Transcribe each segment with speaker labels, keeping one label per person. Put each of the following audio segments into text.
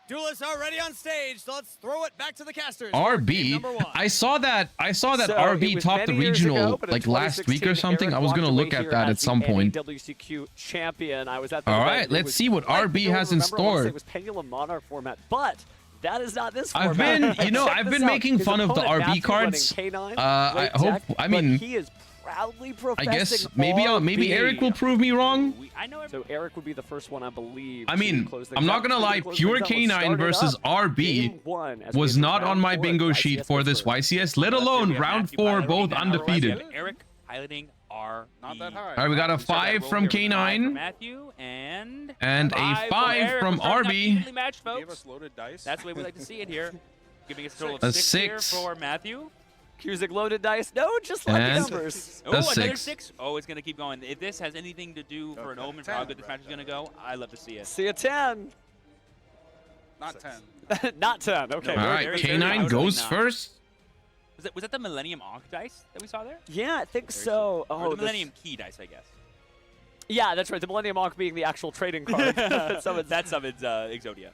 Speaker 1: Duelists are ready on stage, so let's throw it back to the casters.
Speaker 2: RB. I saw that RB topped the regional like last week or something. I was gonna look at that at some point.
Speaker 3: WCQ champion. I was at the
Speaker 2: All right, let's see what RB has in store.
Speaker 3: It was Pendulum Monarch format, but that is not this
Speaker 2: I've
Speaker 3: format.
Speaker 2: been, I've been making fun of the RB cards. I hope. I mean,
Speaker 3: he is proudly professing.
Speaker 2: I guess maybe Eric will prove me wrong.
Speaker 3: So Eric would be the first one, I believe.
Speaker 2: I mean, I'm not gonna lie. Pure K9 versus RB was not on my bingo sheet for this YCS, let alone round 4, both undefeated.
Speaker 4: Eric piloting R.
Speaker 5: Not that high.
Speaker 2: All right, we got a 5 from K9
Speaker 4: Matthew and
Speaker 2: a 5 from RB.
Speaker 4: Match, folks.
Speaker 5: Gave us loaded dice.
Speaker 4: That's the way we like to see it here. Giving us a total
Speaker 2: A
Speaker 4: of 6 here
Speaker 2: 6.
Speaker 4: for Matthew.
Speaker 3: Cusick loaded dice. No, just lucky
Speaker 2: And
Speaker 3: numbers.
Speaker 4: Oh,
Speaker 2: a
Speaker 4: another
Speaker 2: 6.
Speaker 4: 6. Oh, it's going to keep going. If this has anything to do for an omen for how good this match is going to go, I love to see it.
Speaker 3: See a 10.
Speaker 5: Not 10.
Speaker 3: Not 10. Okay.
Speaker 2: All right, K9 goes first.
Speaker 4: Was that the Millennium Ankh dice that we saw there?
Speaker 3: Yeah, I think so.
Speaker 4: Or
Speaker 3: Oh,
Speaker 4: the Millennium Key dice, I guess.
Speaker 3: Yeah, that's right. The Millennium Ankh being the actual trading card.
Speaker 4: That's Summon's Exodia.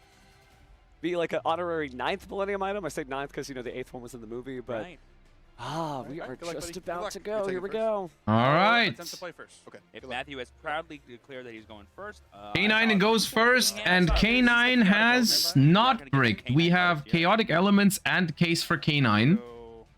Speaker 3: Be like an honorary 9th Millennium item. I say 9th because, you know, the 8th one was in the movie, but...
Speaker 4: Right.
Speaker 3: We are
Speaker 5: Good luck,
Speaker 3: just
Speaker 5: buddy.
Speaker 3: about
Speaker 5: Good luck.
Speaker 3: to
Speaker 5: You're
Speaker 3: go.
Speaker 5: taking
Speaker 3: Here we
Speaker 5: first.
Speaker 3: go.
Speaker 2: All right.
Speaker 5: Attempt to play first. Okay.
Speaker 4: If
Speaker 5: Good luck.
Speaker 4: Matthew has proudly declared that he's going first.
Speaker 2: K9 goes first, and K9 has not bricked. We have Chaotic Elements and Case for K9.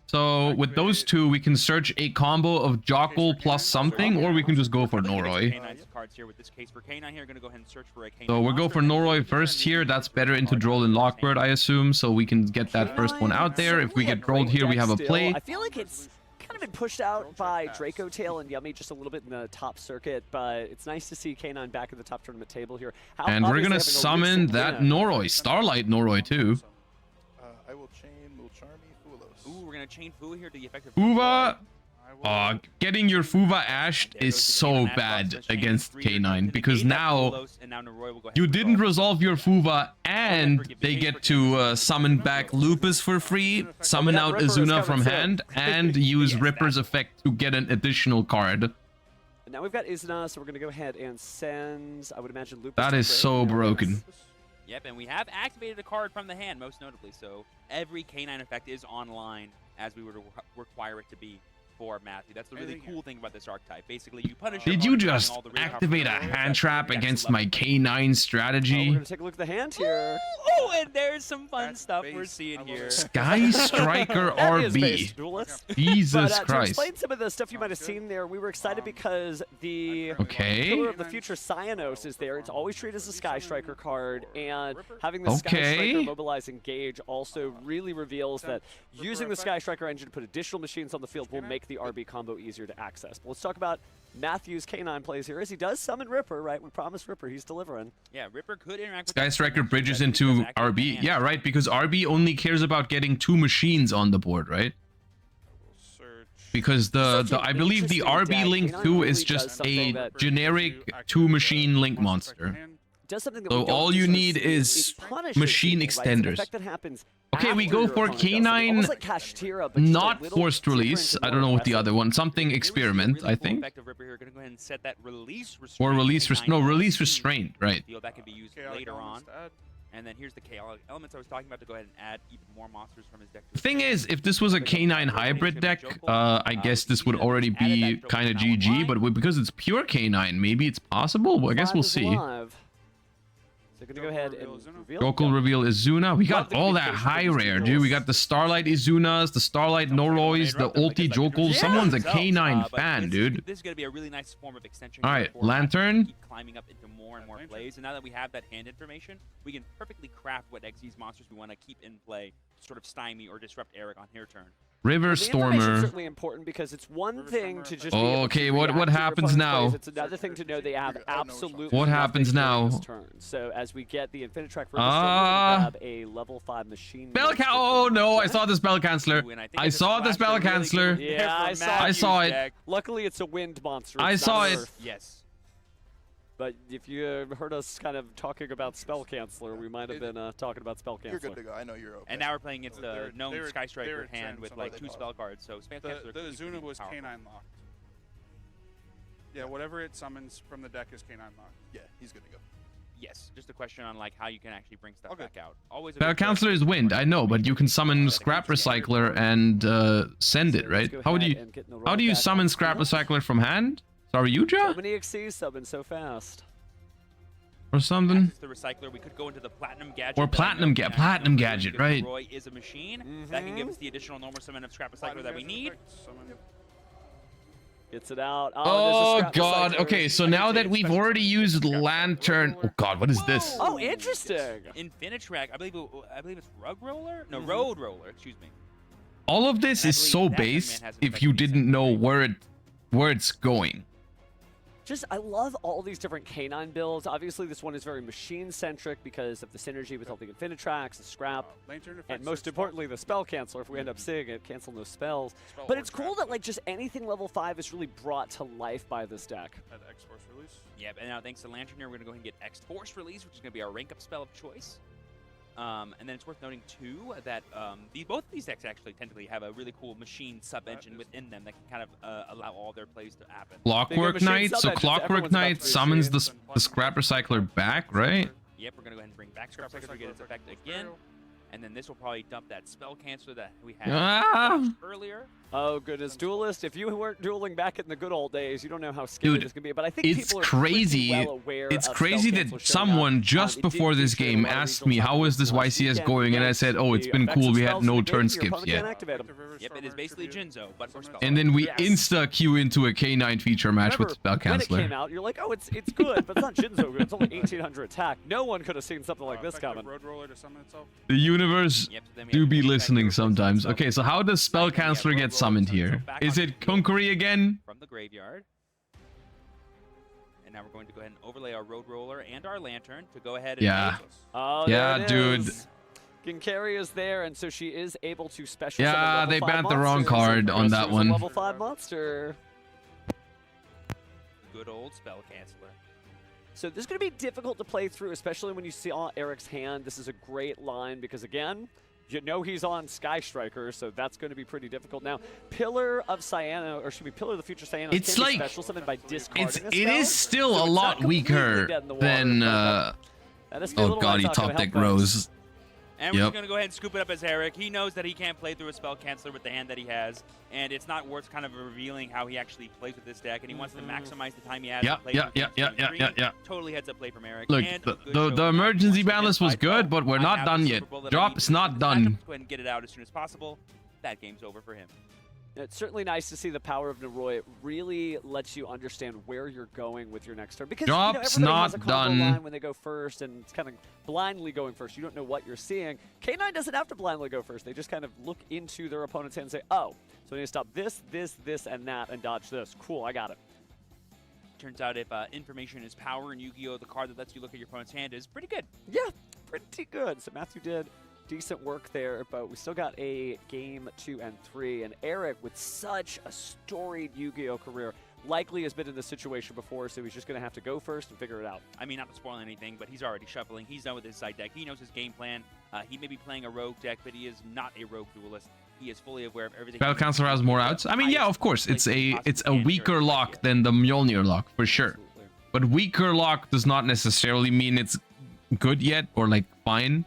Speaker 2: So with those two, we can search a combo of Jockle plus something, or we can just go for Noroi.
Speaker 4: K9's cards here with this case for K9 here. Going to go ahead and search for a K9
Speaker 2: So we'll go for Noroi first here. That's better into Droll and Lockbird, I assume. So we can get that first one out there. If we get Drolled here, we have a play.
Speaker 3: I feel like it's kind of been pushed out by Draco Tail and Yummy just a little bit in the top circuit, but it's nice to see K9 back at the top tournament table here.
Speaker 2: And we're going to summon that Noroi, Starlight Noroi too.
Speaker 6: I will chain Mulcharmy Fulos.
Speaker 4: Ooh, we're going to chain Fu here to the effective.
Speaker 2: Fuva. Getting your Fuva ashed is so bad against K9 because now you didn't resolve your Fuva and they get to summon back Lupus for free, summon out Azuna from hand, and use Ripper's effect to get an additional card.
Speaker 3: Now we've got Izuna, so we're going to go ahead and send, I would imagine, Lupus.
Speaker 2: That is so broken.
Speaker 4: Yep, and we have activated a card from the hand, most notably, so every K9 effect is online as we would require it to be for Matthew. That's the really cool thing about this archetype. Basically, you punish.
Speaker 2: Did you just activate a hand trap against my K9 strategy?
Speaker 3: We're going to take a look at the hand here.
Speaker 4: Oh, and there's some fun stuff we're seeing here.
Speaker 2: Sky Striker RB. Jesus
Speaker 3: To
Speaker 2: Christ.
Speaker 3: explain some of the stuff you might have seen there, we were excited because the
Speaker 2: Okay.
Speaker 3: Pillar of the Future Cyanos is there. It's always treated as a Sky Striker card, and having the Sky
Speaker 2: Okay.
Speaker 3: Striker Mobilize Engage also really reveals that using the Sky Striker engine to put additional machines on the field will make the RB combo easier to access. But let's talk about Matthew's K9 plays here, as he does summon Ripper, right? We promised Ripper, he's delivering.
Speaker 4: Yeah, Ripper could interact with
Speaker 2: Sky Striker bridges into RB. Yeah, right, because RB only cares about getting 2 machines on the board, right? Because I believe the RB Link 2 is just a generic 2-machine Link monster.
Speaker 3: Does something that
Speaker 2: So
Speaker 3: we don't
Speaker 2: all you
Speaker 3: usually
Speaker 2: need
Speaker 3: see.
Speaker 2: is
Speaker 3: It punishes
Speaker 2: machine
Speaker 3: people, right? It's an
Speaker 2: extenders.
Speaker 3: effect that happens
Speaker 2: Okay, we
Speaker 3: after
Speaker 2: go
Speaker 3: your
Speaker 2: for
Speaker 3: opponent does it.
Speaker 2: K9,
Speaker 3: Almost like Kashtira, but just a
Speaker 2: not
Speaker 3: little
Speaker 2: forced
Speaker 3: deeper
Speaker 2: release.
Speaker 3: into
Speaker 2: I don't know
Speaker 3: more
Speaker 2: what the other
Speaker 3: aggressive.
Speaker 2: one. Something experiment, I think.
Speaker 4: Effective Ripper here. Going to go ahead and set that release restraint.
Speaker 2: Or release
Speaker 4: K9
Speaker 2: release
Speaker 4: LC.
Speaker 2: restraint, right.
Speaker 4: Feel that can be used later on. And then here's the chaotic elements I was talking about to go ahead and add even more monsters from his deck.
Speaker 2: The thing is, if this was a K9 hybrid deck, I guess this would already be kind of GG, but because it's pure K9, maybe it's possible? Well, I guess we'll see.
Speaker 3: So going to go ahead and reveal.
Speaker 2: Local reveal Izuna. We got all that high rare, dude. We got the Starlight Izunas, the Starlight Norois, the Ulti Jokul. Someone's a K9 fan, dude.
Speaker 4: This is going to be a really nice form of extension.
Speaker 2: All right, Lantern.
Speaker 4: Keep climbing up into more and more plays, and now that we have that hand information, we can perfectly craft what XYZ monsters we want to keep in play, to sort of stymie or disrupt Eric on her turn.
Speaker 2: River
Speaker 3: The information's
Speaker 2: Stormer.
Speaker 3: certainly important because it's one thing to just.
Speaker 2: Okay,
Speaker 3: be able to
Speaker 2: what
Speaker 3: react to your
Speaker 2: happens
Speaker 3: opponent's
Speaker 2: now?
Speaker 3: plays. It's another thing to know they have absolutely.
Speaker 2: What happens
Speaker 3: nothing during
Speaker 2: now?
Speaker 3: this turn. So as we get the Infinitrack River Stormer, we have a level 5 machine.
Speaker 2: Oh no, I saw the Spell Canceller. I saw the Spell Canceller.
Speaker 3: Yeah,
Speaker 2: I saw it.
Speaker 3: Luckily, it's a wind monster.
Speaker 2: I
Speaker 3: It's
Speaker 2: saw
Speaker 3: not
Speaker 2: it.
Speaker 3: Earth.
Speaker 4: Yes.
Speaker 3: But if you heard us kind of talking about Spell Canceller, we might have been talking about Spell Canceller.
Speaker 6: You're good to go. I know you're okay.
Speaker 4: And now we're playing against
Speaker 5: They
Speaker 4: the
Speaker 5: were-
Speaker 4: known
Speaker 5: they were-
Speaker 4: Sky
Speaker 5: they
Speaker 4: Striker
Speaker 5: were
Speaker 4: hand with
Speaker 5: trying
Speaker 4: like
Speaker 5: to
Speaker 4: 2
Speaker 5: play
Speaker 4: spell cards, so Spell
Speaker 5: The
Speaker 4: Canceller could be
Speaker 5: Azuna
Speaker 4: pretty
Speaker 5: was
Speaker 4: powerful.
Speaker 5: K9 locked. Yeah, whatever it summons from the deck is K9 locked.
Speaker 6: Yeah, he's good to go.
Speaker 4: Yes, just a question on like how you can actually bring stuff back out. Always.
Speaker 2: Spell Counselor is wind, I know, but you can summon Scrap Recycler and send it, right? How do you summon Scrap Recycler from hand? Sorry,
Speaker 3: So
Speaker 2: Yugioh?
Speaker 3: many XCs subbing so fast.
Speaker 2: Or something?
Speaker 4: The recycler. We could go into the platinum gadget.
Speaker 2: Or platinum gadget, right?
Speaker 4: Roy is a machine that can give us the additional normal summon of scrap recycler that we need.
Speaker 3: Gets it out.
Speaker 2: Oh
Speaker 3: there's a scrap
Speaker 2: god,
Speaker 3: recycler.
Speaker 2: okay, so now that we've already used Lantern... Oh god, what is this?
Speaker 3: Oh, interesting.
Speaker 4: Infinitrack. I believe it's Rug Roller? No, Road Roller. Excuse me.
Speaker 2: All of this is so base if you didn't know where it's going.
Speaker 3: Just, I love all these different canine builds. Obviously, this one is very machine-centric because of the synergy with all the Infinitracks, the scrap, and most importantly, the spell canceller. If we end up seeing it, cancel no spells. But it's cool that like just anything level 5 is really brought to life by this deck.
Speaker 5: X-Force release.
Speaker 4: Yep, and now thanks to Lantern here, we're going to go ahead and get X-Force release, which is going to be our rank-up spell of choice. And then it's worth noting, too, that both of these decks actually technically have a really cool machine sub-engine within them that can kind of allow all their plays to happen.
Speaker 2: Clockwork Knight, so Clockwork Knight summons the Scrap Recycler back, right?
Speaker 4: Yep, we're going to go ahead and bring back Scrap Recycler to get its effect again. And then this will probably dump that spell canceller that we had earlier.
Speaker 3: Oh goodness, Duelist, if you weren't dueling back in the good old days, you don't know how scary this can be. But I think
Speaker 2: it's
Speaker 3: people are
Speaker 2: crazy.
Speaker 3: pretty well aware
Speaker 2: It's
Speaker 3: of
Speaker 2: crazy
Speaker 3: spell
Speaker 2: that
Speaker 3: cancel showing
Speaker 2: someone
Speaker 3: up.
Speaker 2: just
Speaker 3: It
Speaker 2: before
Speaker 3: did
Speaker 2: this
Speaker 3: feature
Speaker 2: game
Speaker 3: a lot of
Speaker 2: asked me,
Speaker 3: regionals
Speaker 2: how is this
Speaker 3: last
Speaker 2: YCS
Speaker 3: weekend
Speaker 2: going? And I
Speaker 3: against
Speaker 2: said, oh, it's
Speaker 3: the
Speaker 2: been
Speaker 3: effects
Speaker 2: cool.
Speaker 3: of
Speaker 2: We had
Speaker 3: spells
Speaker 2: no
Speaker 3: in the game,
Speaker 2: turn
Speaker 3: your
Speaker 2: skips
Speaker 3: opponent
Speaker 2: yet.
Speaker 3: can't activate 'em.
Speaker 4: Yep, it is basically Jinzo, but for spell.
Speaker 2: And then we
Speaker 3: Yes.
Speaker 2: insta queue into a K9 feature match with Spell
Speaker 3: When it
Speaker 2: Counselor.
Speaker 3: came out, you're like, oh, it's good, but it's not Jinzo good. It's only 1800 attack. No one could have seen something like this coming.
Speaker 5: Road Roller to summon itself.
Speaker 2: The universe
Speaker 4: Yep, so then we
Speaker 2: do
Speaker 4: have
Speaker 2: be
Speaker 4: to go back
Speaker 2: listening
Speaker 4: here for
Speaker 2: sometimes.
Speaker 4: spell.
Speaker 2: Okay, so how does Spell Counselor get summoned here? Is it Conquery again?
Speaker 4: From the graveyard. And now we're going to go ahead and overlay our Road Roller and our Lantern to go ahead and
Speaker 2: Yeah.
Speaker 3: Oh,
Speaker 2: Yeah,
Speaker 3: there it
Speaker 2: dude.
Speaker 3: is. Ginkari is there, and so she is able to special
Speaker 2: Yeah,
Speaker 3: summon level
Speaker 2: they
Speaker 3: 5
Speaker 2: banned the wrong
Speaker 3: monsters,
Speaker 2: card
Speaker 3: and
Speaker 2: on that
Speaker 3: Christopher's a
Speaker 2: one.
Speaker 3: Level 5 monster.
Speaker 4: good old spell canceller.
Speaker 3: So this is going to be difficult to play through, especially when you saw Eric's hand. This is a great line because, again, you know he's on Sky Striker, so that's going to be pretty difficult. Now, Pillar of Cyano, or should be Pillar of the Future Cyano,
Speaker 2: It's
Speaker 3: can be
Speaker 2: like-
Speaker 3: special summon by discarding a
Speaker 2: It
Speaker 3: spell,
Speaker 2: is still
Speaker 3: so
Speaker 2: a
Speaker 3: it's
Speaker 2: lot
Speaker 3: not completely
Speaker 2: weaker
Speaker 3: dead in the water,
Speaker 2: than
Speaker 3: but that is a
Speaker 2: oh
Speaker 3: little
Speaker 2: god,
Speaker 3: lights
Speaker 2: he
Speaker 3: out, gonna
Speaker 2: top deck
Speaker 3: help things.
Speaker 2: Rose.
Speaker 4: And we're
Speaker 2: Yep.
Speaker 4: just going to go ahead and scoop it up as Eric. He knows that he can't play through a spell canceller with the hand that he has, and it's not worth kind of revealing how he actually plays with this deck, and he wants to maximize the time he has to play
Speaker 2: Yeah.
Speaker 4: Totally heads up play from Eric.
Speaker 2: Look,
Speaker 4: And
Speaker 2: the,
Speaker 4: a good
Speaker 2: the,
Speaker 4: show
Speaker 2: the
Speaker 4: of
Speaker 2: emergency
Speaker 4: match.
Speaker 2: balance was good, but we're
Speaker 4: I
Speaker 2: not
Speaker 4: have
Speaker 2: done
Speaker 4: the
Speaker 2: yet.
Speaker 4: Super Bowl that I
Speaker 2: Drop's
Speaker 4: need.
Speaker 2: not
Speaker 4: Matchup,
Speaker 2: done.
Speaker 4: Go ahead and get it out as soon as possible. That game's over for him.
Speaker 3: It's certainly nice to see the power of Noroi. It really lets you understand where you're going with your next turn. Because
Speaker 2: Drop's
Speaker 3: everybody has
Speaker 2: not
Speaker 3: a combo
Speaker 2: done.
Speaker 3: line when they go first, and it's kind of blindly going first. You don't know what you're seeing. K9 doesn't have to blindly go first. They just kind of look into their opponent's hand and say, oh, so I need to stop this, and that, and dodge this. Cool, I got it.
Speaker 4: Turns out if information is power in Yu-Gi-Oh, the card that lets you look at your opponent's hand is pretty good.
Speaker 3: Yeah, pretty good. So Matthew did decent work there, but we still got a game 2 and 3. And Eric, with such a storied Yu-Gi-Oh career, likely has been in this situation before, so he's just going to have to go first and figure it out.
Speaker 4: I mean, not to spoil anything, but he's already shuffling. He's done with his side deck. He knows his game plan. He may be playing a rogue deck, but he is not a rogue duelist. He is fully aware of everything.
Speaker 2: Spell Counselor has more outs. I mean, yeah, of course, it's a weaker lock than the Mjolnir lock for sure.
Speaker 3: Absolutely.
Speaker 2: But weaker lock does not necessarily mean it's good yet or like fine.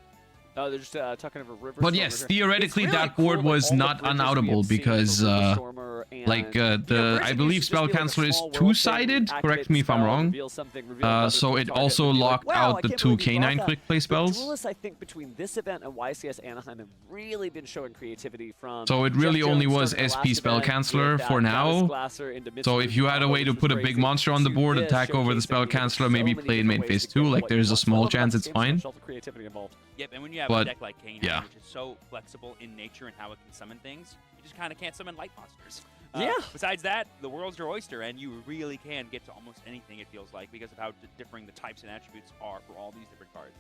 Speaker 3: Oh, they're just talking over River.
Speaker 2: But
Speaker 3: Stormer
Speaker 2: yes,
Speaker 3: here.
Speaker 2: theoretically
Speaker 3: It's really
Speaker 2: that board
Speaker 3: cool, like,
Speaker 2: was
Speaker 3: all the
Speaker 2: not
Speaker 3: bridges we have
Speaker 2: unoutable
Speaker 3: seen
Speaker 2: because
Speaker 3: for River Stormer and,
Speaker 2: like I
Speaker 3: bridging
Speaker 2: believe
Speaker 3: used to
Speaker 2: Spell
Speaker 3: just be like a
Speaker 2: Counselor is
Speaker 3: small world thing,
Speaker 2: two-sided.
Speaker 3: activate
Speaker 2: Correct
Speaker 3: the
Speaker 2: me if I'm
Speaker 3: spell,
Speaker 2: wrong.
Speaker 3: reveal something, reveal another
Speaker 2: So
Speaker 3: to the
Speaker 2: it
Speaker 3: target,
Speaker 2: also
Speaker 3: and be like,
Speaker 2: locked
Speaker 3: wow,
Speaker 2: out
Speaker 3: I
Speaker 2: the
Speaker 3: can't
Speaker 2: two
Speaker 3: believe you brought
Speaker 2: K9
Speaker 3: that.
Speaker 2: quick play
Speaker 3: The
Speaker 2: spells.
Speaker 3: Duelists, I think, between this event and YCS Anaheim have really been showing creativity from.
Speaker 2: So it really
Speaker 3: Jeff
Speaker 2: only
Speaker 3: Jones
Speaker 2: was
Speaker 3: starting the
Speaker 2: SP
Speaker 3: last
Speaker 2: Spell
Speaker 3: event
Speaker 2: Counselor
Speaker 3: with
Speaker 2: for
Speaker 3: that
Speaker 2: now.
Speaker 3: Dallas Glasser into
Speaker 2: So
Speaker 3: Mitsubishi
Speaker 2: if you had a way
Speaker 3: combo,
Speaker 2: to
Speaker 3: which
Speaker 2: put a
Speaker 3: was
Speaker 2: big
Speaker 3: crazy,
Speaker 2: monster on the
Speaker 3: to
Speaker 2: board,
Speaker 3: this,
Speaker 2: attack over the
Speaker 3: showcasing
Speaker 2: Spell
Speaker 3: that there's
Speaker 2: Counselor,
Speaker 3: so
Speaker 2: maybe
Speaker 3: many
Speaker 2: play in main
Speaker 3: different ways
Speaker 2: phase
Speaker 3: to
Speaker 2: 2,
Speaker 3: go
Speaker 2: like
Speaker 3: what
Speaker 2: there's
Speaker 3: you
Speaker 2: a
Speaker 3: want.
Speaker 2: small
Speaker 3: Some of them
Speaker 2: chance
Speaker 3: have
Speaker 2: it's
Speaker 3: games
Speaker 2: fine.
Speaker 3: with all the creativity involved.
Speaker 4: Yep, and when you have
Speaker 2: But,
Speaker 4: a deck like K9,
Speaker 2: yeah.
Speaker 4: which is so flexible in nature and how it can summon things, you just kind of can't summon light monsters.
Speaker 3: Yeah.
Speaker 4: Besides that, the world's your oyster, and you really can get to almost anything, it feels like, because of how differing the types and attributes are for all these different cards.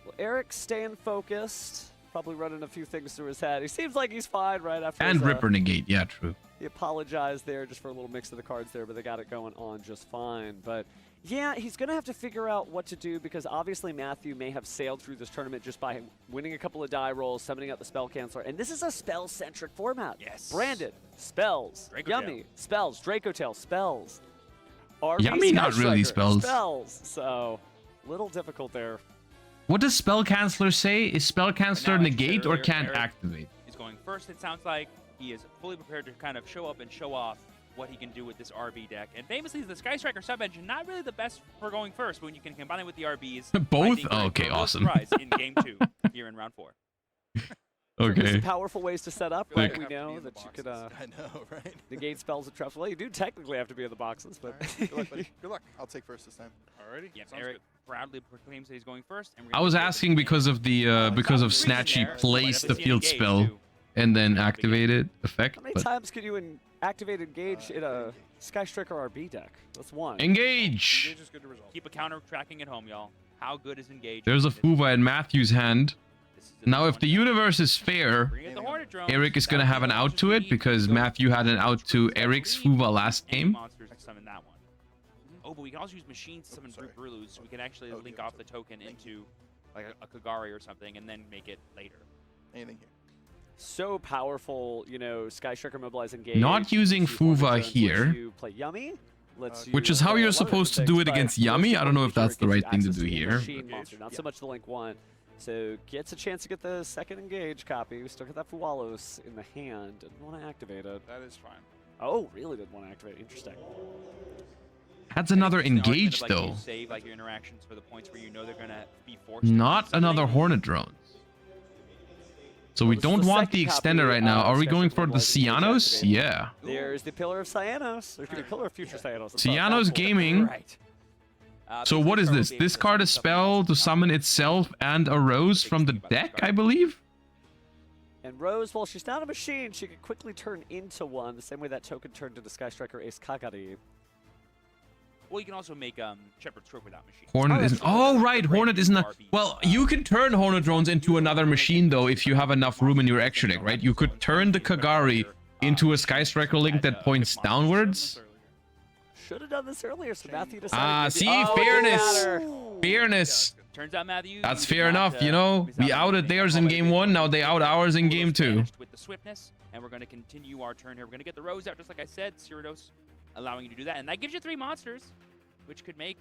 Speaker 3: Well, Eric's staying focused, probably running a few things through his head. He seems like he's fine right after
Speaker 2: And
Speaker 3: his,
Speaker 2: Ripper Negate, yeah, true.
Speaker 3: He apologized there just for a little mix of the cards there, but they got it going on just fine. But yeah, he's going to have to figure out what to do because obviously Matthew may have sailed through this tournament just by winning a couple of die rolls, summoning out the Spell Canceller. And this is a spell-centric format.
Speaker 4: Yes.
Speaker 3: Branded, spells,
Speaker 4: Draco
Speaker 3: Yummy,
Speaker 4: Tail.
Speaker 3: spells, Draco Tail, spells. RB
Speaker 2: Yummy, not
Speaker 3: Sky
Speaker 2: really
Speaker 3: Striker,
Speaker 2: spells.
Speaker 3: So Little difficult there.
Speaker 2: What does Spell Canceller say? Is Spell Canceller
Speaker 4: now, like you said
Speaker 2: negate or
Speaker 4: earlier,
Speaker 2: can't
Speaker 4: Eric-
Speaker 2: activate?
Speaker 4: He's going first. It sounds like he is fully prepared to kind of show up and show off what he can do with this RB deck. And famously, the Sky Striker sub-engine, not really the best for going first, but when you can combine it with the RBs.
Speaker 2: Both?
Speaker 4: I think
Speaker 2: Oh,
Speaker 4: we're
Speaker 2: okay,
Speaker 4: a real
Speaker 2: awesome.
Speaker 4: surprise in game 2 here in round 4.
Speaker 3: There's
Speaker 2: Okay.
Speaker 3: some powerful ways to set up. Like
Speaker 2: Sick.
Speaker 3: we
Speaker 5: Have to
Speaker 3: know
Speaker 5: be in the
Speaker 3: that you could
Speaker 6: I know, right?
Speaker 3: negate spells and traps. Well, you do technically have to be in the boxes, but
Speaker 6: Alright, good luck, buddy. Good luck. I'll take first this time.
Speaker 5: Alrighty.
Speaker 4: Yep,
Speaker 5: Sounds
Speaker 4: Eric
Speaker 5: good.
Speaker 4: proudly proclaims that he's going first. And we're
Speaker 2: I
Speaker 4: gonna
Speaker 2: was
Speaker 4: see what
Speaker 2: asking
Speaker 4: the
Speaker 2: because of the because of
Speaker 4: Some reason
Speaker 2: Snatchy
Speaker 4: there,
Speaker 2: placed the
Speaker 4: but
Speaker 2: field
Speaker 4: engage,
Speaker 2: spell
Speaker 4: too.
Speaker 2: and then activated effect.
Speaker 3: how many
Speaker 2: But
Speaker 3: times can you activate Engage in a Sky Striker RB deck? That's one.
Speaker 2: engage.
Speaker 5: Engage is good to resolve.
Speaker 4: Keep a counter tracking at home, y'all. How good is Engage?
Speaker 2: There's a Fuva in Matthew's hand.
Speaker 4: This is the
Speaker 2: Now,
Speaker 4: next
Speaker 2: if the
Speaker 4: one.
Speaker 2: universe is fair,
Speaker 4: Bring in the Hornet drones.
Speaker 2: Eric is gonna have an out to it because Matthew had an out to Eric's Fuva last
Speaker 4: Any
Speaker 2: game.
Speaker 4: monsters to summon that one. Oh, but we can also use machines to summon
Speaker 6: sorry.
Speaker 4: Brute Brulus, so we can actually
Speaker 6: Okay,
Speaker 4: link
Speaker 6: I'm
Speaker 4: off the
Speaker 6: sorry.
Speaker 4: token into like a Kagari or something, and then make it later.
Speaker 6: Anything here.
Speaker 3: So powerful, you know, Sky Striker Mobilize Engage.
Speaker 2: Not using
Speaker 3: lets you Hornet
Speaker 2: Fuva
Speaker 3: Drones, lets
Speaker 2: here.
Speaker 3: you play Yummy. Lets
Speaker 6: Which
Speaker 2: Which
Speaker 3: you
Speaker 2: is how
Speaker 3: play a
Speaker 2: you're
Speaker 3: lot of
Speaker 2: supposed to
Speaker 3: different
Speaker 2: do
Speaker 3: things,
Speaker 2: it
Speaker 3: but
Speaker 2: against
Speaker 3: most
Speaker 2: Yummy. I don't know if
Speaker 3: importantly,
Speaker 2: that's the
Speaker 3: sure, it
Speaker 2: right
Speaker 3: gives
Speaker 2: thing
Speaker 3: you
Speaker 2: to
Speaker 3: access
Speaker 2: do
Speaker 3: the
Speaker 2: here.
Speaker 3: machine
Speaker 6: Engage.
Speaker 3: monster, not so
Speaker 6: Yep.
Speaker 3: much the Link 1. So gets a chance to get the second Engage copy. We still got that Fualos in the hand. Didn't want to activate it.
Speaker 5: That is fine.
Speaker 3: Oh, really didn't want to activate it. Interesting.
Speaker 2: That's another
Speaker 4: It's an argument
Speaker 2: engage
Speaker 4: of, like,
Speaker 2: though.
Speaker 4: You save like your interactions for the points where you know they're gonna be forced.
Speaker 2: Not
Speaker 4: to do
Speaker 2: another
Speaker 4: something.
Speaker 2: Hornet drones. So we
Speaker 3: Well, this is
Speaker 2: don't
Speaker 3: the
Speaker 2: want the
Speaker 3: second
Speaker 2: extender
Speaker 3: copy
Speaker 2: right now.
Speaker 3: of
Speaker 2: Are we
Speaker 3: Sky
Speaker 2: going
Speaker 3: Striker
Speaker 2: for the
Speaker 3: Mobilize Engage
Speaker 2: Cyanos?
Speaker 3: activated.
Speaker 2: Yeah.
Speaker 3: There's the Pillar of Cyanos. There's going to be Pillar of Future Cyanos. That's
Speaker 2: Cyanos
Speaker 3: not that cool.
Speaker 2: Gaming.
Speaker 4: Right.
Speaker 2: So
Speaker 4: basically
Speaker 2: what is
Speaker 4: Turbo
Speaker 2: this?
Speaker 4: Game
Speaker 2: This
Speaker 4: is
Speaker 2: card a
Speaker 4: something
Speaker 2: spell
Speaker 4: else
Speaker 2: to
Speaker 4: that's not
Speaker 2: summon
Speaker 4: really
Speaker 2: itself and a rose from the
Speaker 4: thing about this
Speaker 2: deck,
Speaker 4: card.
Speaker 2: I believe?
Speaker 3: And Rose, while she's not a machine, she can quickly turn into one, the same way that token turned into Sky Striker Ace Kagari.
Speaker 4: Well, you can also make Shepherd's Crook without machine.
Speaker 2: Hornet
Speaker 3: Oh,
Speaker 2: isn't.
Speaker 3: that's
Speaker 2: Oh,
Speaker 3: true.
Speaker 2: right. Hornet isn't a. Well, you can turn Hornet drones into another machine, though, if you have enough room in your extra deck, right? You could turn the Kagari into a Sky Striker link that points downwards.
Speaker 3: Should have done this earlier, so Matthew decided.
Speaker 2: Ah,
Speaker 3: maybe-
Speaker 2: see?
Speaker 3: Oh, it didn't
Speaker 2: Fairness.
Speaker 3: matter.
Speaker 2: Fairness.
Speaker 4: Turns out, Matthew.
Speaker 2: That's
Speaker 4: you did
Speaker 2: fair
Speaker 4: not,
Speaker 2: enough, you know?
Speaker 4: miss
Speaker 2: We
Speaker 4: out on
Speaker 2: outed
Speaker 4: anything.
Speaker 2: theirs in game 1, now they out ours in game 2.
Speaker 4: Vanished with the swiftness, and we're going to continue our turn here. We're going to get the Rose out, just like I said. Cyrodios allowing you to do that, and that gives you 3 monsters, which could make